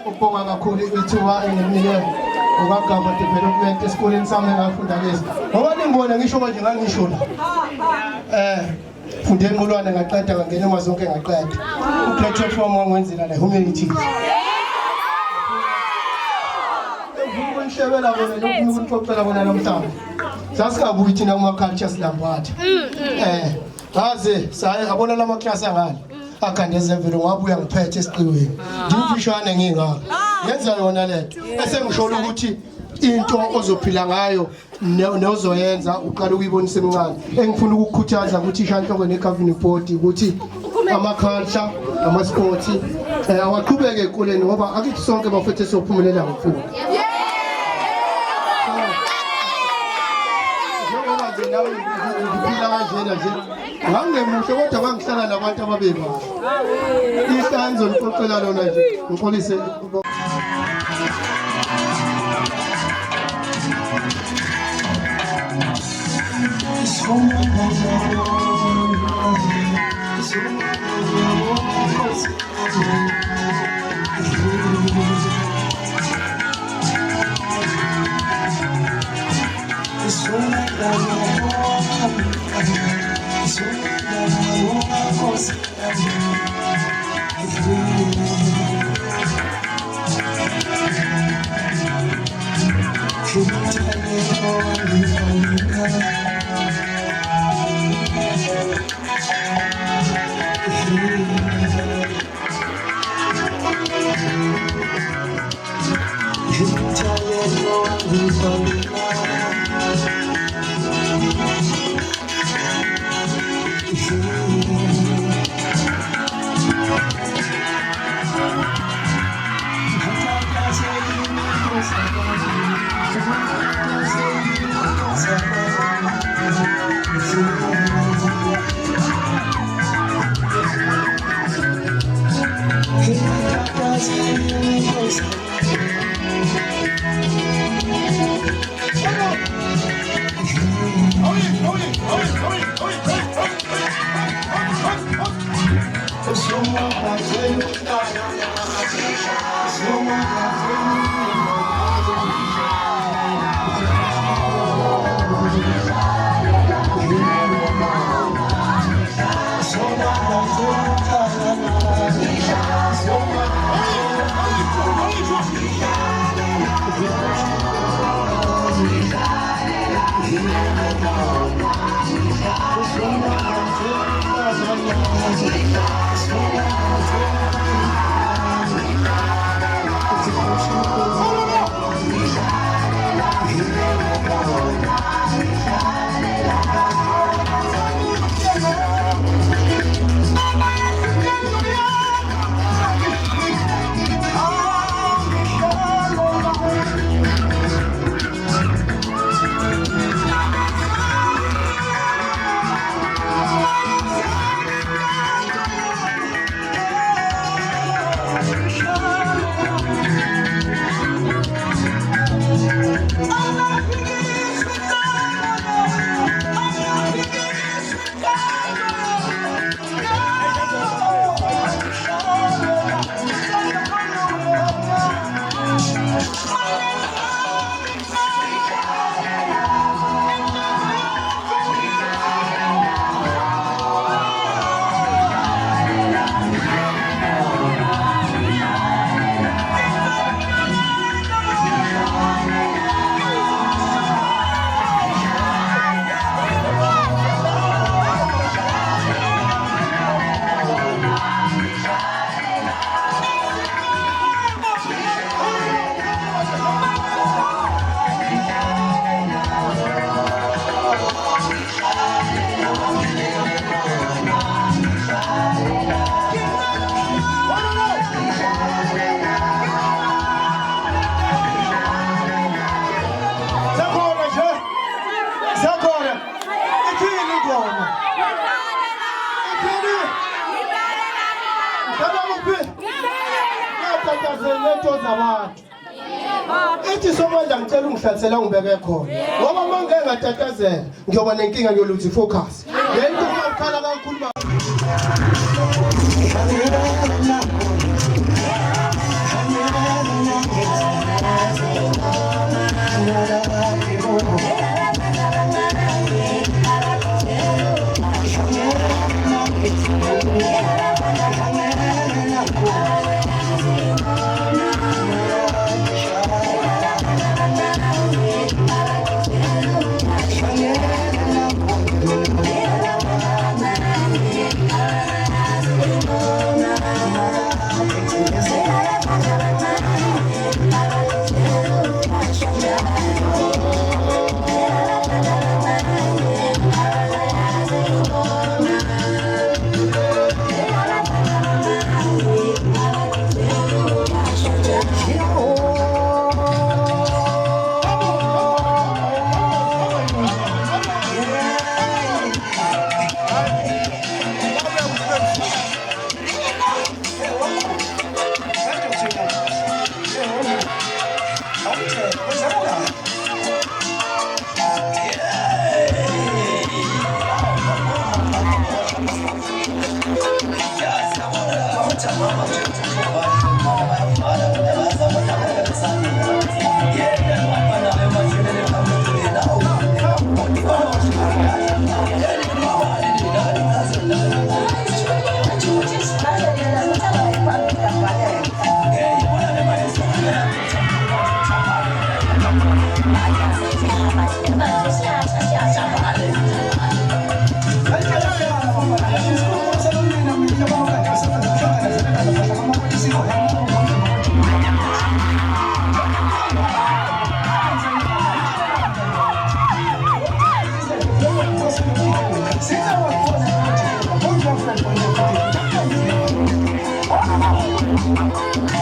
Ubonga kakhulu ithuba enginikwe ukwagama development esikoleni sami engafunda lezi. Ngoba ningibona ngisho manje ngangisho la. Funde enqolwane ngaqeda ngangena emazonke ngaqeda. Ugraduate form wangwenzela la humanities. Ngishebela bona lokhu ukuxoxela bona namhlanje. Sasikabuyi thina kuma cultures lamphatha. Haze saye abona lama class angale. Akhandeze vele ngabuya ngiphethe esiqiweni ngimfishane ngingaka yenza yona letho bese ngishola ukuthi into ozophila ngayo nozoyenza uqala ukuyibonisa emncane engifuna ukukhuthaza ukuthi ishanhloko negoverning board ukuthi ama culture ama sports awaqhubeke ekoleni ngoba akithi sonke bafethe sophumelela ngokufunda njengoba nje nawe uphila kanjena nje ngangemuhle kodwa bangihlala nabantu ababeba isanzo liqoqela lona nje ngixolise Siyazeletho zabantu. Ethi somandla ngicela ungihlatsela ngibeke khona. Ngoba manje engatatazela ngiyoba nenkinga ngiyoluthi focus. Lento ukukhala kakhulu. Thank you.